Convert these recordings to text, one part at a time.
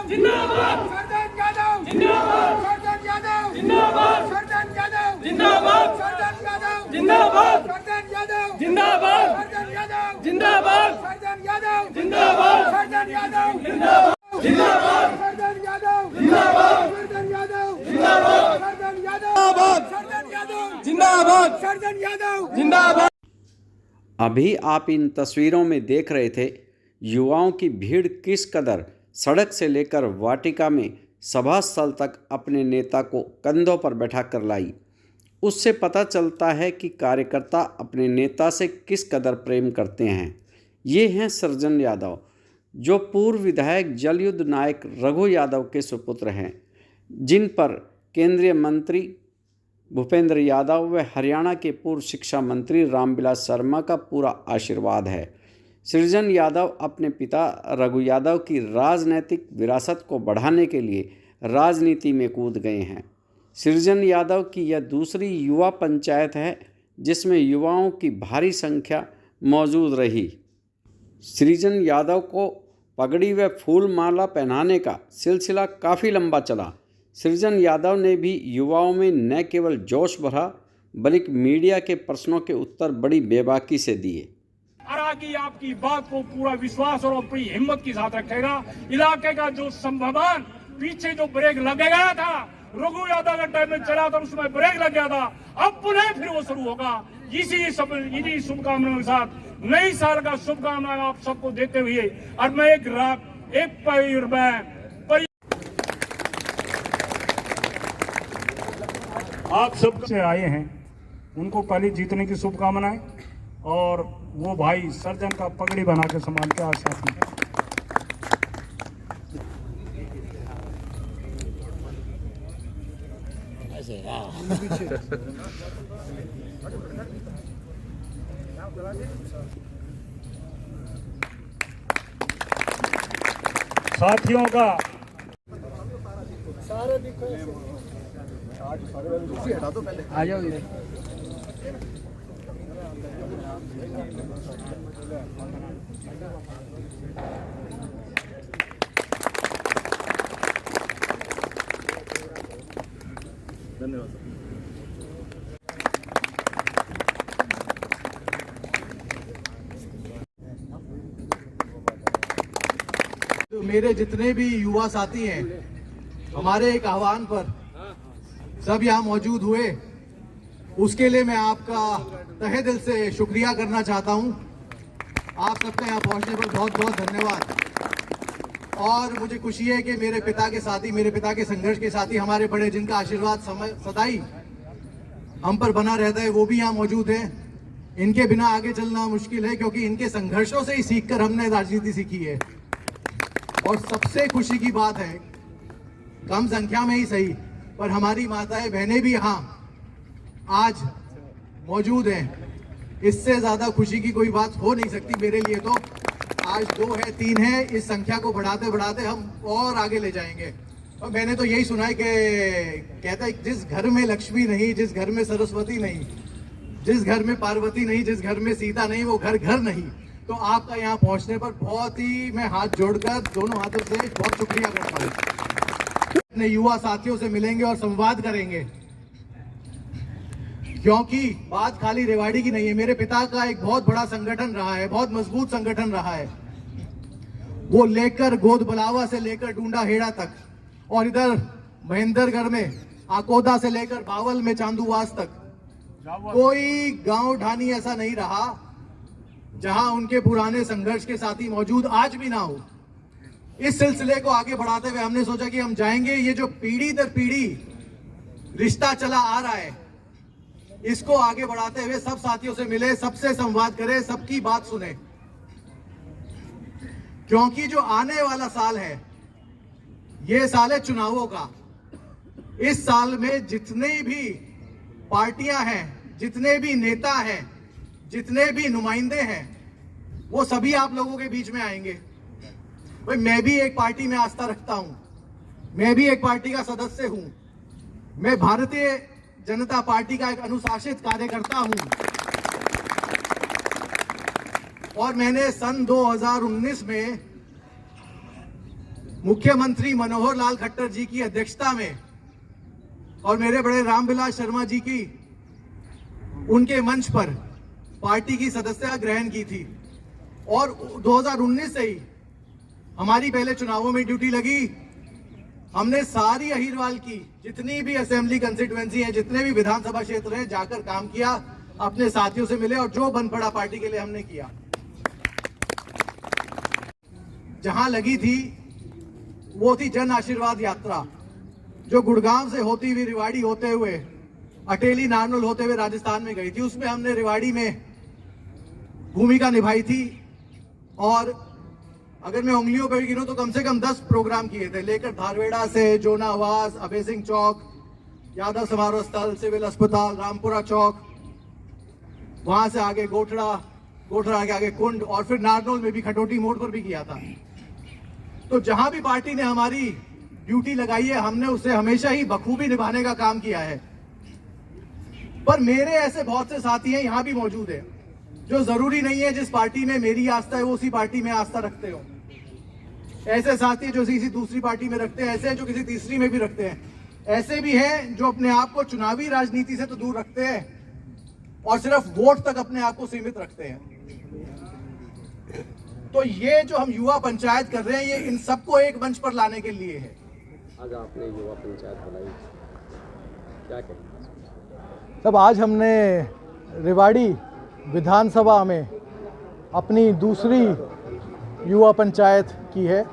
जिंदाबाद सर्जन यादव जिंदाबाद सर्जन यादव जिंदाबाद सर्जन यादव जिंदाबाद सर्जन यादव जिंदाबाद सर्जन यादव जिंदाबाद सर्जन यादव जिंदाबाद सर्जन यादव जिंदाबाद सर्जन यादव जिंदाबाद सर्जन यादव जिंदाबाद सर्जन यादव जिंदाबाद सर्जन यादव सर्जन यादव जिंदाबाद सर्जन यादव जिंदाबाद। अभी आप इन तस्वीरों में देख रहे थे युवाओं की भीड़ किस कदर सड़क से लेकर वाटिका में सभा स्थल तक अपने नेता को कंधों पर बैठा कर लाई। उससे पता चलता है कि कार्यकर्ता अपने नेता से किस कदर प्रेम करते हैं। ये हैं सर्जन यादव, जो पूर्व विधायक जलयुद्ध नायक रघु यादव के सुपुत्र हैं, जिन पर केंद्रीय मंत्री भूपेंद्र यादव व हरियाणा के पूर्व शिक्षा मंत्री रामविलास शर्मा का पूरा आशीर्वाद है। सृजन यादव अपने पिता रघु यादव की राजनैतिक विरासत को बढ़ाने के लिए राजनीति में कूद गए हैं। सृजन यादव की यह दूसरी युवा पंचायत है जिसमें युवाओं की भारी संख्या मौजूद रही। सृजन यादव को पगड़ी व फूल माला पहनाने का सिलसिला काफ़ी लंबा चला। सृजन यादव ने भी युवाओं में न केवल जोश भरा बल्कि मीडिया के प्रश्नों के उत्तर बड़ी बेबाकी से दिए। की आपकी बात को पूरा विश्वास और अपनी हिम्मत के साथ रखेगा। इलाके का जो संभावना पीछे जो ब्रेक लग गया था, रघु यादव का टाइम में चला था, उसमें ब्रेक लग गया था, अब पुनः फिर वो शुरू होगा। इसी शुभकामनाओं के साथ नई साल का शुभकामनाएं आप सबको देते हुए और मैं एक पैर आप सब से आए हैं उनको पहले जीतने की शुभकामनाएं और वो भाई सर्जन का पगड़ी बना के सम्मान के आश्वासन। साथियों का आ जाओ। धन्यवाद। तो मेरे जितने भी युवा साथी हैं, हमारे एक आह्वान पर सब यहाँ मौजूद हुए, उसके लिए मैं आपका तहे दिल से शुक्रिया करना चाहता हूँ। आप सबका यहाँ पहुँचने पर बहुत बहुत धन्यवाद। और मुझे खुशी है कि मेरे पिता के साथी, मेरे पिता के संघर्ष के साथी, हमारे बड़े जिनका आशीर्वाद सदाई हम पर बना रहता है, वो भी यहाँ मौजूद हैं। इनके बिना आगे चलना मुश्किल है क्योंकि इनके संघर्षों से ही सीखकर हमने राजनीति सीखी है। और सबसे खुशी की बात है, कम संख्या में ही सही पर हमारी माताएं बहनें भी यहाँ आज मौजूद हैं। इससे ज्यादा खुशी की कोई बात हो नहीं सकती मेरे लिए। तो आज 2 है 3 है, इस संख्या को बढ़ाते बढ़ाते हम और आगे ले जाएंगे। और मैंने तो यही सुना है कि कहता है जिस घर में लक्ष्मी नहीं, जिस घर में सरस्वती नहीं, जिस घर में पार्वती नहीं, जिस घर में सीता नहीं, वो घर घर नहीं। तो आपका यहाँ पहुँचने पर बहुत ही मैं हाथ जोड़कर दोनों हाथों से बहुत शुक्रिया करता हूँ। अपने युवा साथियों से मिलेंगे और संवाद करेंगे क्योंकि बात खाली रेवाड़ी की नहीं है। मेरे पिता का एक बहुत बड़ा संगठन रहा है, बहुत मजबूत संगठन रहा है। वो लेकर गोदबलावा से लेकर डूंडा हेड़ा तक, और इधर महेंद्रगढ़ में आकोदा से लेकर बावल में चांदूवास तक, कोई गांव ढानी ऐसा नहीं रहा जहां उनके पुराने संघर्ष के साथी मौजूद आज भी ना हो। इस सिलसिले को आगे बढ़ाते हुए हमने सोचा कि हम जाएंगे, ये जो पीढ़ी दर पीढ़ी रिश्ता चला आ रहा है, इसको आगे बढ़ाते हुए सब साथियों से मिले, सबसे संवाद करें, सबकी बात सुने। क्योंकि जो आने वाला साल है, ये साल है चुनावों का। इस साल में जितने भी पार्टियां हैं, जितने भी नेता हैं, जितने भी नुमाइंदे हैं, वो सभी आप लोगों के बीच में आएंगे। भाई मैं भी एक पार्टी में आस्था रखता हूं, मैं भी एक पार्टी का सदस्य हूं, मैं भारतीय जनता पार्टी का एक अनुशासित कार्यकर्ता हूं। और मैंने सन 2019 में मुख्यमंत्री मनोहर लाल खट्टर जी की अध्यक्षता में और मेरे बड़े रामविलास शर्मा जी की उनके मंच पर पार्टी की सदस्यता ग्रहण की थी और 2019 से ही हमारी पहले चुनावों में ड्यूटी लगी। हमने सारी अहिरवाल की जितनी भी असेंबली कंस्टिट्यूएंसी है, जितने भी विधानसभा क्षेत्र हैं, जाकर काम किया, अपने साथियों से मिले और जो बन पड़ा पार्टी के लिए हमने किया। जहां लगी थी वो थी जन आशीर्वाद यात्रा, जो गुड़गांव से होती हुई रेवाड़ी होते हुए अटेली नारनौल होते हुए राजस्थान में गई थी। उसमें हमने रेवाड़ी में भूमिका निभाई थी और अगर मैं उंगलियों पर गिनूं तो कम से कम 10 प्रोग्राम किए थे, लेकर धारवेड़ा से जोनावास, अभय सिंह चौक, यादव समारोह स्थल, सिविल अस्पताल, रामपुरा चौक, वहां से आगे गोठड़ा के आगे कुंड और फिर नारनौल में भी खटोटी मोड़ पर भी किया था। तो जहां भी पार्टी ने हमारी ड्यूटी लगाई है, हमने उसे हमेशा ही बखूबी निभाने का काम किया है। पर मेरे ऐसे बहुत से साथी हैं, यहां भी मौजूद है, जो जरूरी नहीं है जिस पार्टी में मेरी आस्था है वो उसी पार्टी में आस्था रखते हो। ऐसे साथी जो किसी दूसरी पार्टी में रखते हैं, ऐसे हैं जो किसी तीसरी में भी रखते हैं, ऐसे भी हैं जो अपने आप को चुनावी राजनीति से तो दूर रखते हैं और सिर्फ वोट तक अपने आप को सीमित रखते हैं। तो ये जो हम युवा पंचायत कर रहे हैं, ये इन सबको एक मंच पर लाने के लिए है। आज आपने युवा पंचायत बनाई, क्या कहेंगे? तब आज हमने रेवाड़ी विधानसभा में अपनी दूसरी युवा पंचायत की है।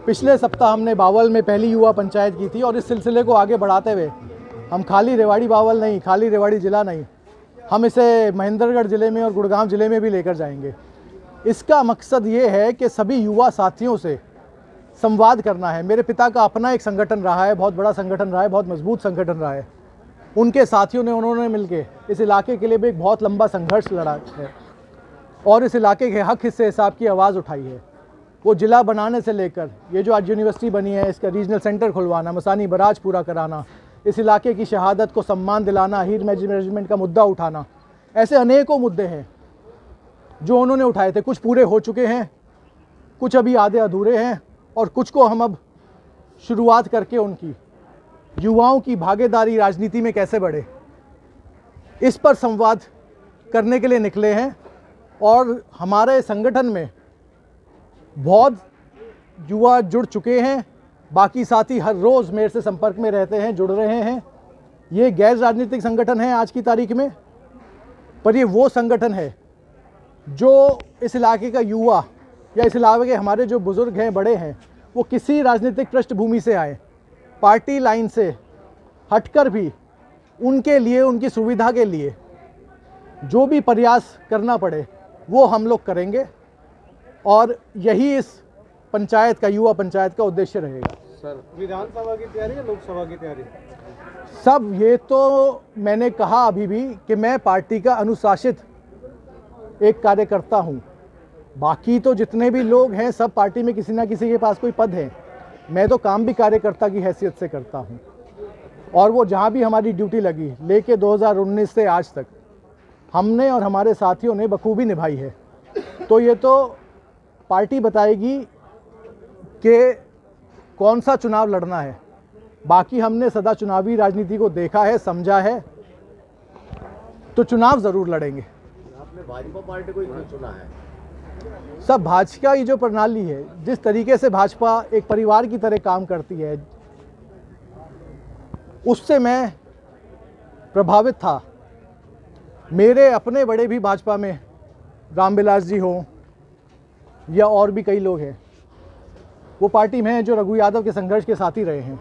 पिछले सप्ताह हमने बावल में पहली युवा पंचायत की थी और इस सिलसिले को आगे बढ़ाते हुए हम खाली रेवाड़ी बावल नहीं, खाली रेवाड़ी ज़िला नहीं, हम इसे महेंद्रगढ़ ज़िले में और गुड़गांव ज़िले में भी लेकर जाएंगे। इसका मकसद ये है कि सभी युवा साथियों से संवाद करना है। मेरे पिता का अपना एक संगठन रहा है, बहुत बड़ा संगठन रहा है, बहुत मजबूत संगठन रहा है। उनके साथियों ने, उन्होंने मिलके इस इलाके के लिए भी एक बहुत लंबा संघर्ष लड़ा है और इस इलाके के हक हिस्से हिसाब की आवाज़ उठाई है। वो ज़िला बनाने से लेकर ये जो आज यूनिवर्सिटी बनी है, इसका रीजनल सेंटर खुलवाना, मसानी बराज पूरा कराना, इस इलाके की शहादत को सम्मान दिलाना, हीर मैनेजमेंट का मुद्दा उठाना, ऐसे अनेकों मुद्दे हैं जो उन्होंने उठाए थे। कुछ पूरे हो चुके हैं, कुछ अभी आधे अधूरे हैं और कुछ को हम अब शुरुआत करके उनकी युवाओं की भागीदारी राजनीति में कैसे बढ़े, इस पर संवाद करने के लिए निकले हैं। और हमारे संगठन में बहुत युवा जुड़ चुके हैं, बाकी साथी हर रोज़ मेरे से संपर्क में रहते हैं, जुड़ रहे हैं। ये गैर राजनीतिक संगठन है आज की तारीख में, पर ये वो संगठन है जो इस इलाके का युवा या इस इलाके के हमारे जो बुज़ुर्ग हैं, बड़े हैं, वो किसी राजनीतिक पृष्ठभूमि से आए, पार्टी लाइन से हटकर भी उनके लिए, उनकी सुविधा के लिए जो भी प्रयास करना पड़े वो हम लोग करेंगे और यही इस पंचायत का, युवा पंचायत का उद्देश्य रहेगा। सर, विधानसभा की तैयारी या लोकसभा की तैयारी? सब ये तो मैंने कहा अभी भी कि मैं पार्टी का अनुशासित एक कार्यकर्ता हूँ। बाकी तो जितने भी लोग हैं सब पार्टी में किसी ना किसी के पास कोई पद है। मैं तो काम भी कार्यकर्ता की हैसियत से करता हूँ और वो जहाँ भी हमारी ड्यूटी लगी लेके 2019 से आज तक हमने और हमारे साथियों ने बखूबी निभाई है। तो ये तो पार्टी बताएगी कि कौन सा चुनाव लड़ना है। बाकी हमने सदा चुनावी राजनीति को देखा है, समझा है, तो चुनाव ज़रूर लड़ेंगे। आपने भाजपा पार्टी को क्यों चुना है? सब भाजपा की जो प्रणाली है, जिस तरीके से भाजपा एक परिवार की तरह काम करती है, उससे मैं प्रभावित था। मेरे अपने बड़े भी भाजपा में, रामविलास जी हों या और भी कई लोग हैं, वो पार्टी में हैं जो रघु यादव के संघर्ष के साथ ही रहे हैं।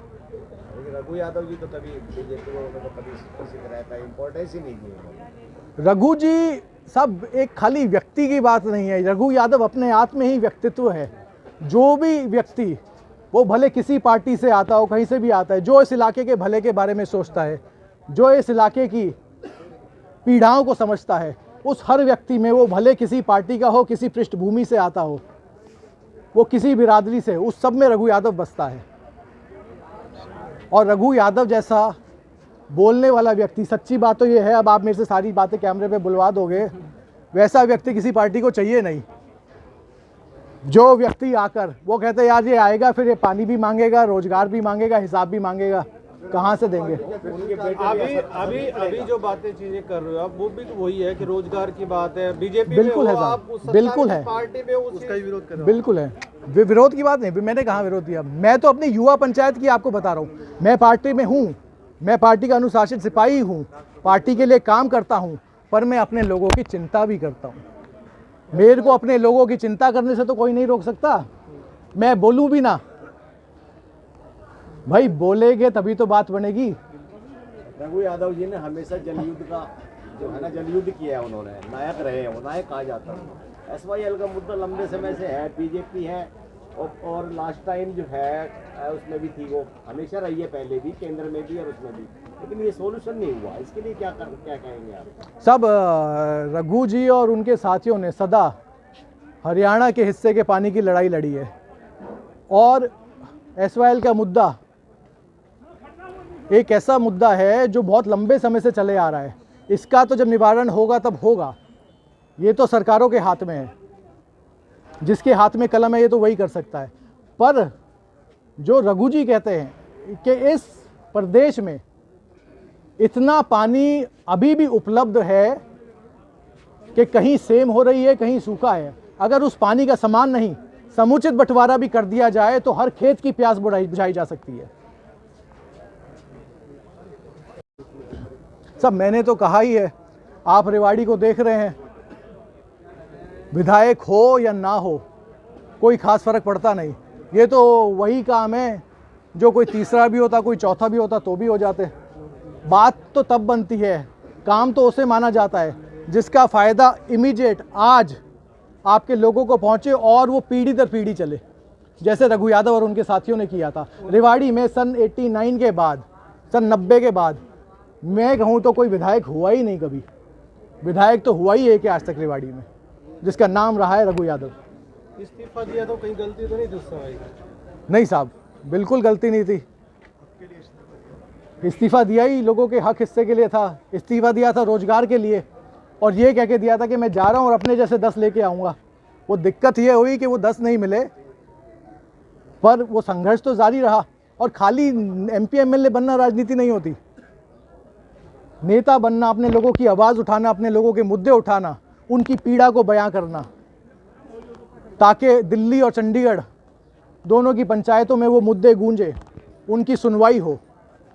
रघु यादव जी तो तभी बीजेपी को कभी प्रसिद्ध रहता है, इम्पोर्टेंस ही नहीं दी। रघु जी सब एक खाली व्यक्ति की बात नहीं है। रघु यादव अपने आप में ही व्यक्तित्व है। जो भी व्यक्ति, वो भले किसी पार्टी से आता हो, कहीं से भी आता है, जो इस इलाके के भले के बारे में सोचता है, जो इस इलाके की पीड़ाओं को समझता है, उस हर व्यक्ति में, वो भले किसी पार्टी का हो, किसी पृष्ठभूमि से आता हो, वो किसी बिरादरी से, उस सब में रघु यादव बसता है। और रघु यादव जैसा बोलने वाला व्यक्ति, सच्ची बात तो ये है, अब आप मेरे से सारी बातें कैमरे पे बुलवा दोगे, वैसा व्यक्ति किसी पार्टी को चाहिए नहीं। जो व्यक्ति आकर वो कहते हैं यार ये आएगा फिर ये पानी भी मांगेगा, रोजगार भी मांगेगा, हिसाब भी मांगेगा, कहाँ से देंगे? अभी जो बातें चीजें कर रहे हो आप, वो भी तो वही है कि रोजगार की बात है। बीजेपी बिल्कुल है आप साहब, बिल्कुल है, पार्टी में उसका ही विरोध कर रहे हो। बिल्कुल है, विरोध की बात नहीं, मैंने कहाँ विरोध किया? मैं तो अपनी युवा पंचायत की आपको बता रहा हूँ। मैं पार्टी में हूँ, मैं पार्टी का अनुशासित सिपाही हूँ, पार्टी के लिए काम करता हूँ, पर मैं अपने लोगों की चिंता भी करता हूँ। मेरे को अपने लोगों की चिंता करने से तो कोई नहीं रोक सकता। मैं बोलूँ भी ना, भाई बोलेंगे तभी तो बात बनेगी। रघु यादव जी ने हमेशा जलयुद्ध का जो है ना, जलयुद्ध किया है उन्होंने, नायक रहे हैं, वो नायक कहा जाता है। SYL का मुद्दा लंबे समय से है, बीजेपी है और लास्ट टाइम जो है उसमें भी थी, वो हमेशा रही है, पहले भी केंद्र में भी और उसमें भी, लेकिन ये सोल्यूशन नहीं हुआ। इसके लिए क्या कहेंगे आप? सब रघु जी और उनके साथियों ने सदा हरियाणा के हिस्से के पानी की लड़ाई लड़ी है और SYL का मुद्दा एक ऐसा मुद्दा है जो बहुत लंबे समय से चले आ रहा है। इसका तो जब निवारण होगा तब होगा। ये तो सरकारों के हाथ में है, जिसके हाथ में कलम है ये तो वही कर सकता है। पर जो रघु जी कहते हैं कि इस प्रदेश में इतना पानी अभी भी उपलब्ध है कि कहीं सेम हो रही है, कहीं सूखा है। अगर उस पानी का समान नहीं, समुचित बंटवारा भी कर दिया जाए तो हर खेत की प्यास बुझाई जा सकती है। सब मैंने तो कहा ही है, आप रेवाड़ी को देख रहे हैं, विधायक हो या ना हो कोई खास फर्क पड़ता नहीं। ये तो वही काम है जो कोई तीसरा भी होता, कोई चौथा भी होता तो भी हो जाते। बात तो तब बनती है, काम तो उसे माना जाता है जिसका फ़ायदा इमीडिएट आज आपके लोगों को पहुंचे और वो पीढ़ी दर पीढ़ी चले, जैसे रघु यादव और उनके साथियों ने किया था। रेवाड़ी में सन 89 के बाद, सन 90 के बाद मैं कहूँ तो कोई विधायक हुआ ही नहीं कभी। विधायक तो हुआ ही है कि आज तक रेवाड़ी में, जिसका नाम रहा है रघु यादव। इस्तीफा दिया तो कहीं गलती तो नहीं थी उस समय? नहीं साहब, बिल्कुल गलती नहीं थी। इस्तीफा दिया ही लोगों के हक हिस्से के लिए था। इस्तीफा दिया था रोजगार के लिए और ये कह के दिया था कि मैं जा रहा हूँ और अपने जैसे 10 लेके आऊँगा। वो दिक्कत ये हुई कि वो 10 नहीं मिले, पर वो संघर्ष तो जारी रहा। और खाली MP MLA बनना राजनीति नहीं होती। नेता बनना, अपने लोगों की आवाज़ उठाना, अपने लोगों के मुद्दे उठाना, उनकी पीड़ा को बयां करना, ताकि दिल्ली और चंडीगढ़ दोनों की पंचायतों में वो मुद्दे गूंजे, उनकी सुनवाई हो,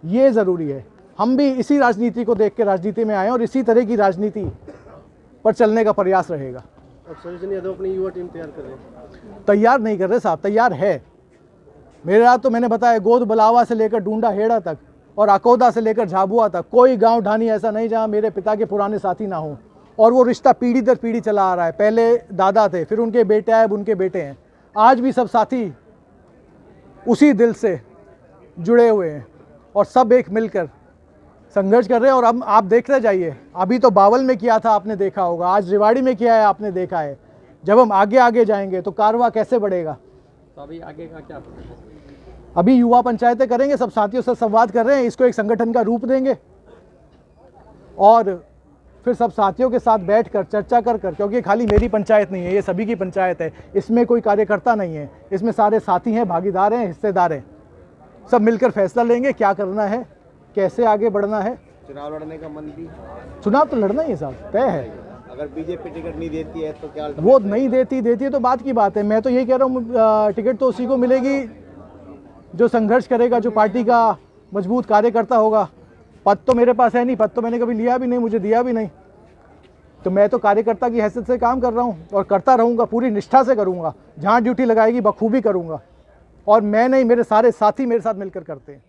ये ज़रूरी है। हम भी इसी राजनीति को देख के राजनीति में आए और इसी तरह की राजनीति पर चलने का प्रयास रहेगा। अब संजय यादव अपनी युवा टीम तैयार कर रहे हैं? तैयार नहीं कर रहे साहब, तैयार है। मेरा तो मैंने बताया, गोद बलावा से लेकर डूंडा हेड़ा तक और अकोदा से लेकर झाबुआ तक कोई गांव ढानी ऐसा नहीं जहां मेरे पिता के पुराने साथी ना हो। और वो रिश्ता पीढ़ी दर पीढ़ी चला आ रहा है। पहले दादा थे, फिर उनके बेटे आए, अब उनके बेटे हैं। आज भी सब साथी उसी दिल से जुड़े हुए हैं और सब एक मिलकर संघर्ष कर रहे हैं। और अब आप देखते जाइए, अभी तो बावल में किया था, आपने देखा होगा, आज रेवाड़ी में किया है, आपने देखा है। जब हम आगे आगे जाएंगे तो कारवां कैसे बढ़ेगा? तो अभी आगे का क्या? अभी युवा पंचायतें करेंगे, सब साथियों से संवाद कर रहे हैं, इसको एक संगठन का रूप देंगे और फिर सब साथियों के साथ बैठकर चर्चा कर क्योंकि खाली मेरी पंचायत नहीं है, ये सभी की पंचायत है। इसमें कोई कार्यकर्ता नहीं है, इसमें सारे साथी हैं, भागीदार हैं, हिस्सेदार हैं। सब मिलकर फैसला लेंगे क्या करना है, कैसे आगे बढ़ना है। चुनाव लड़ने का मन भी? चुनाव तो लड़ना ही है साहब, तय है। अगर बीजेपी टिकट नहीं देती है तो क्या? वो नहीं देती है तो बात की बात है। मैं तो ये कह रहा हूँ, टिकट तो उसी को मिलेगी जो संघर्ष करेगा, जो पार्टी का मजबूत कार्यकर्ता होगा। पद तो मेरे पास है नहीं, पद तो मैंने कभी लिया भी नहीं, मुझे दिया भी नहीं। तो मैं तो कार्यकर्ता की हैसियत से काम कर रहा हूँ और करता रहूँगा, पूरी निष्ठा से करूँगा। जहाँ ड्यूटी लगाएगी बखूबी करूँगा। और मैं नहीं, मेरे सारे साथी मेरे साथ मिलकर करते हैं।